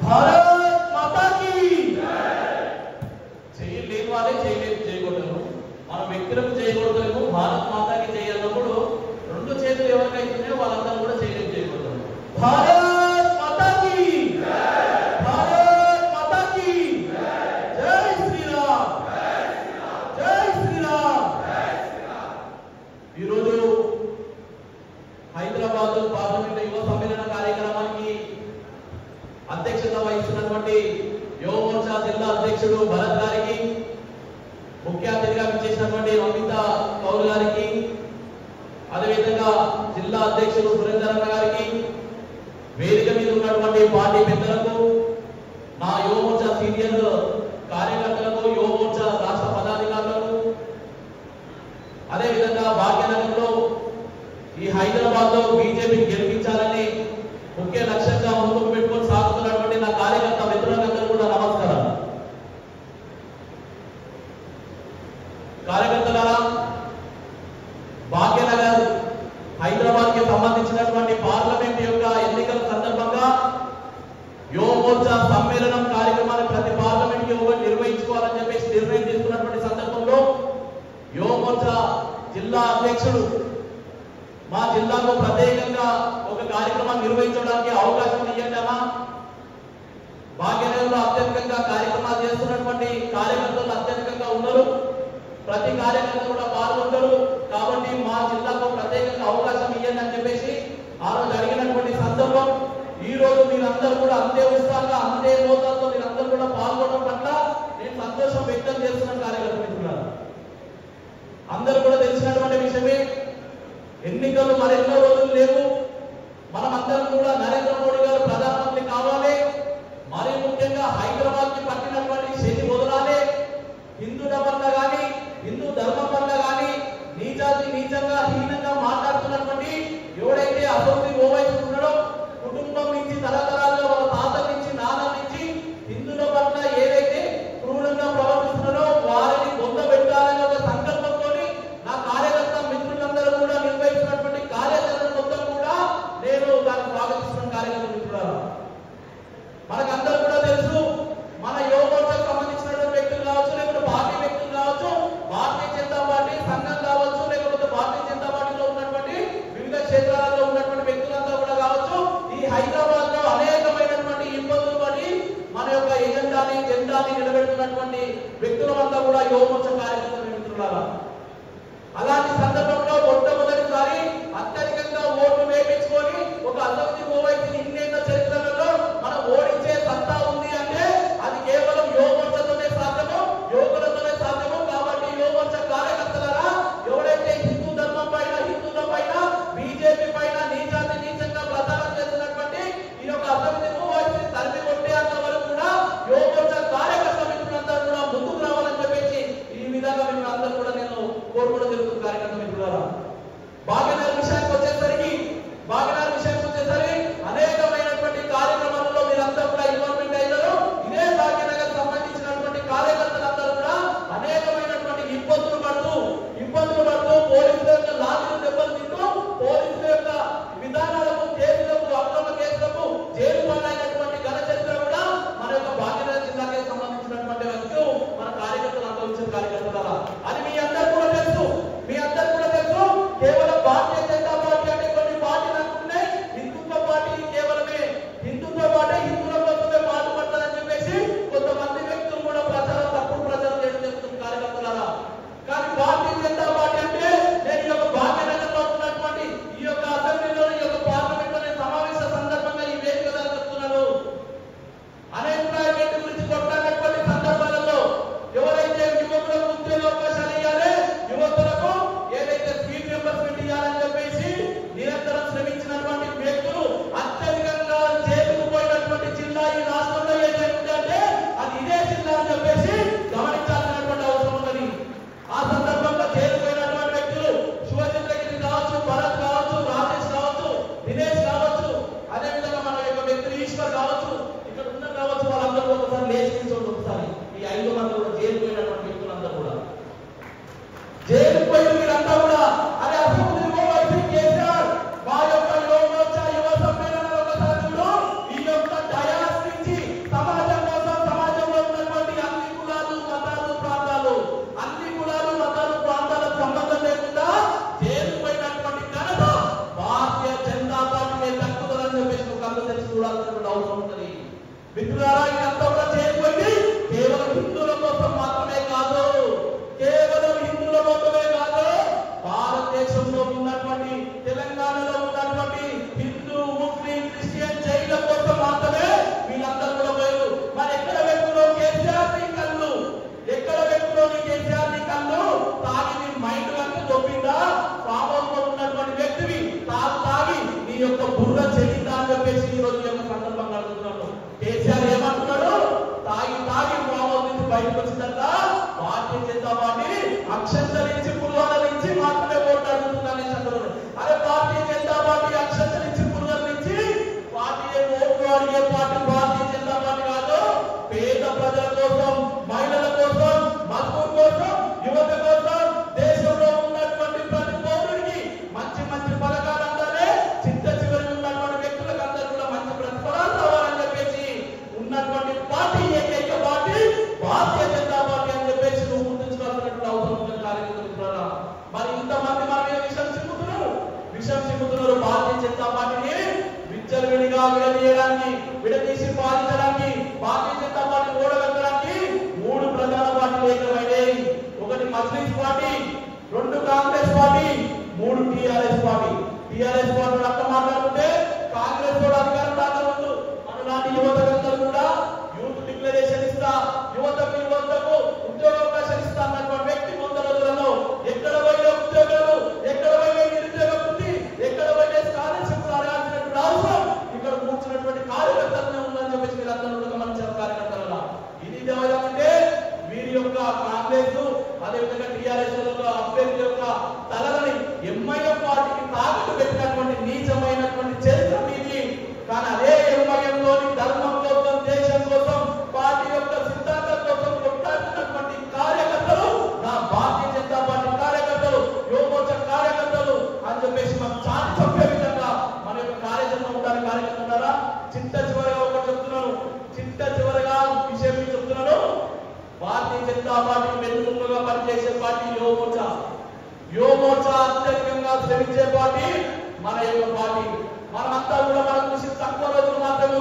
భారత్ మాతాకి చేయలేని వాళ్ళే చేయకూడదు. మన వ్యక్తులకు చేయకూడదు. భారత్ మాతాకి చేయాలన్నప్పుడు రెండు చేతులు ఎవరికైతున్నాయో వాళ్ళందరూ కూడా చేయకూడదు. భారత్ మాతాకి భారత్ మాతాకి జై శ్రీరామ్ జై శ్రీరామ్. ఈరోజు హైదరాబాద్ పార్లమెంట్ యువ సమ్మేళన కార్యక్రమానికి అధ్యక్షత వహిస్తున్నటువంటి యువ మోర్చా జిల్లా అధ్యక్షుడు భరత్ గారికి, ముఖ్య అతిథిగా విచ్చేసినటువంటి అమిత కౌర్ గారికి, అదేవిధంగా జిల్లా అధ్యక్షుడు సురేందర్ అన్న గారికి, వేదిక మీద ఉన్నటువంటి పార్టీ పెద్దలకు, నా యువ మోర్చా సీనియర్ కార్యకర్తలకు, యువ మోర్చా రాష్ట్ర పదాధికారులకు, అదేవిధంగా భాగ్యనగర్లో ఈ హైదరాబాద్ లో బీజేపీని గెలిపించాలని ముఖ్య లక్ష్యంగా ముందుకు పెట్టుకొని సాగుతున్నటువంటి నా కార్యకర్త మిత్రులందరూ కూడా నమస్కారం. కార్యకర్తలారా, భాగ్యనగర్ హైదరాబాద్ కి సంబంధించినటువంటి పార్లమెంట్ యొక్క ఎన్నికల సందర్భంగా యువ మోర్చా సమ్మేళనం కార్యక్రమాన్ని ప్రతి పార్లమెంట్ కి నిర్వహించుకోవాలని చెప్పేసి నిర్ణయం తీసుకున్నటువంటి సందర్భంలో యువ మోర్చా జిల్లా అధ్యక్షుడు మా జిల్లాలో ప్రత్యేకంగా ఒక కార్యక్రమాన్ని నిర్వహించడానికి అవకాశం ఇవ్వండి. భాగ్యనగర్లో అత్యధికంగా కార్యక్రమాలు చేస్తున్నటువంటి కార్యకర్తలు అత్యధికంగా ఉన్నారు. ప్రతి కార్యకర్త కూడా పాల్గొంటారు. కాబట్టి మా జిల్లాకు ప్రత్యేకంగా అవకాశం ఇవ్వండి అని చెప్పేసి ఆ రోజు అడిగినటువంటి సందర్భం. ఈ రోజు మీరందరూ కూడా అంతే ఉత్సాహంగా అంతే మోతాదుతో మీరందరూ కూడా పాల్గొనడం పట్ల నేను సంతోషం వ్యక్తం చేస్తున్నాను. కార్యకర్త మిత్రులారా, అందరూ కూడా తెలిసినటువంటి విషయమే, ఎన్నికలు మరెన్నో రోజులు లేవు. మనమందరం కూడా నరేంద్ర మోడీ గారు ప్రధానమంత్రి కావాలి. మరి ముఖ్యంగా హైదరాబాద్ కి పట్టినటువంటి శని వదలాలి. హిందువుల పట్ల కానీ హిందూ ధర్మం పట్ల కానీ నీచంగా హీనంగా మాట్లాడుతున్నటువంటి ఎవడైతే అసౌతి ఓవైపు ఉన్నాడో, కుటుంబం నుంచి తరతరాలుగా వాళ్ళ తాతల నుంచి నాన్న నుంచి హిందువుల పట్ల ఏదైతే క్రూరంగా ప్రవర్తిస్తున్నారో వారిని పొందబెట్టాలనే ఒక సంకల్పంతో నా కార్యకర్త మిత్రులందరూ కూడా నిర్వహిస్తున్నటువంటి కార్యాచరణ మొత్తం కూడా నేను దాన్ని స్వాగతిస్తున్న కార్యకర్త మిత్రులారా, మనకందరూ కూడా తెలుసు, మన యువ మోర్చాకు సంబంధించినటువంటి వ్యక్తులు కావచ్చు, లేకపోతే పార్టీ వ్యక్తులు కావచ్చు, భారతీయ జనతా పార్టీ సంఘం కావచ్చు, లేకపోతే భారతీయ జనతా పార్టీలో ఉన్నటువంటి వివిధ క్షేత్రాలలో ఉన్నటువంటి వ్యక్తులంతా కూడా కావచ్చు, ఈ హైదరాబాద్ లో అనేకమైనటువంటి ఇబ్బందులు పడి మన యొక్క జెండాని నిలబెడుతున్నటువంటి వ్యక్తులంతా కూడా యువ మోర్చా కార్యకర్త మిత్రులారా. అలాంటి సందర్భంలో మొట్టమొదటిసారి అత్యధికంగా ఓట్లు వేయించుకొని ఒక అసెంబ్లీ ఓవైసీ ఇన్నేళ్ల చరిత్రలో మనం ఓడించే సత్తా ఉంది అంటే అది కేవలం యువ మోర్చాతోనే సాధ్యము, యువకులతోనే సాధ్యము. కాబట్టి యువ మోర్చా కార్యకర్తలారా, ఎవరైతే హిందూ ధర్మం పైన, హిందువుల పైన, బీజేపీ పైన నీచంగా ప్రచారం చేస్తున్నటువంటి ఈ యొక్క అసెంబ్లీ ఓవైసీ తరిమి కొట్టేంత వరకు కూడా యువ మోర్చా కార్యకర్త మిత్రులంతా కూడా ముందుకు రావాలని చెప్పేసి ఈ విధంగా మిమ్మల్ని అందరూ కూడా నేను కోరుకోవడం జరుగుతుంది. కార్యకర్త మిత్రులారా, చూడాల్సినటువంటి అవసరం ఉంటుంది. మిత్రులారా, ఇదంతా కూడా చేయకపోయింది కేవలం హిందువుల కోసం మాత్రమే కాదు, కేవలం హిందువుల కోసమే కాదు, భారతదేశంలో ఉన్నటువంటి తెలంగాణలో ఉన్నటువంటి హిందూ ముస్లిం క్రిస్టియన్ జైళ్ళ కోసం మాత్రమే వీళ్ళందరూ కూడా పోయారు. మరి ఎక్కడ వ్యక్తులు కేసీఆర్ ని కళ్ళు, ఎక్కడ వ్యక్తులు కేసీఆర్ ని కళ్ళు తాగి నీ మైండ్ కనుక దొబ్బిందా, ఫామ్ హౌస్ లో ఉన్నటువంటి వ్యక్తివి తాగి నీ యొక్క బుర్ర చెల్లిందా అని చెప్పేసి ఈ రోజు యొక్క సందర్భంగా అడుగుతున్నాను. కేసీఆర్ ఏమంటున్నాడు? తాగి ఫామ్ హౌస్ నుంచి బయటకు వచ్చిందంట భారతీయ జనతా పార్టీ అక్షంతరించి పురోగరించి మాత్రమే ఓట్లు అడుగుతుందని చంద్రుడు. అరే భారతీయ జనతా పార్టీ అక్షంతరించి పురోగరించి పార్టీ ఓట్లు అడిగే పార్టీ భారతీయ జనతా పార్టీ కాదు. పేద ప్రజల కోసం, మహిళల కోసం, మధువుల కోసం, యువత కోసం, దేశంలో ఉన్నటువంటి ప్రతి పౌరుడికి మంచి మంచి పథకాలు అందాలే, చిట్ట చివరి ఉన్నటువంటి వ్యక్తులకు అందరూ కూడా మంచి ప్రతిఫలాలు రావాలని చెప్పేసి ఉన్నటువంటి పార్టీ ఏకైక పార్టీ భారతీయ జనతా పార్టీ అని చెప్పేసి నువ్వు గుర్తుంచుకోవాల్సినటువంటి అవసరం ఉందని కార్యకర్తలు. మరి ఇంతమంది మన మీద విషయం చిమ్ముతున్నారు. భారతీయ జనతా పార్టీని విచ్చలవిడిగా విడదీయడానికి, విడదీసి పాలించడానికి, భారతీయ జనతా పార్టీ ఓడగొట్టడానికి 3 ప్రధాన పార్టీలు ఏకమైనాయి. 1 Majlis party, 2 Congress party, 3 TRS party. TRS party అట్లా మాట్లాడుతుంటే కాంగ్రెస్ కూడా అధికారం రాకముందు మనలాంటి యువతకందరూ కూడా యూత్ డిక్లరేషన్ ఇస్తా, యువతకు ఉద్యోగావకాశాలు ఇస్తా అన్నటువంటి వ్యక్తి 100 రోజులలో ఎక్కడ పోయిన ఉద్యోగాలు, ఎక్కడ పోయిన నిరుద్యోగ వృత్తి, ఎక్కడ పోయిన స్కాలర్షిప్ అడగాల్సినటువంటి అవసరం ఇక్కడ కూర్చున్నటువంటి కార్యకర్తలనే ఉందని చెప్పేసి వీళ్ళందరూ గమనించారు కార్యకర్తల. ఇది ఏమంటే వీరి యొక్క కాంగ్రెస్ అదేవిధంగా టీఆర్ఎస్ అభ్యర్థి యొక్క తలలని ఎంఐఎం పార్టీకి తాకట్టు పెట్టినటువంటి నీచమైనటువంటి చరిత్ర మీది. కానీ అదే ఎంఐఎంలోని ధర్మం కోసం, దేశం కోసం, పార్టీ యొక్క సిద్ధాంతం కోసం కొట్లాడుతున్నటువంటి కార్యకర్తలు నా భారతీయ జనతా పార్టీ కార్యకర్తలు, యువమోర్చా కార్యకర్తలు అని చెప్పేసి మనం చాటి చెప్పే విధంగా మన యొక్క కార్యాచరణ ఉండడానికి కార్యకర్తలారా చిట్ట చివరిగా ఒకటి చెప్తున్నాను, చిట్ట చివరిగా విషయం చెప్తున్నాను. భారతీయ జనతా పార్టీ వెన్నుముకగా పనిచేసే పార్టీ యువమోర్చా అత్యధికంగా శ్రమించే పార్టీ మన యొక్క పార్టీ. మనమంతా కూడా మన కృషి తక్కువ రోజులు మాత్రమే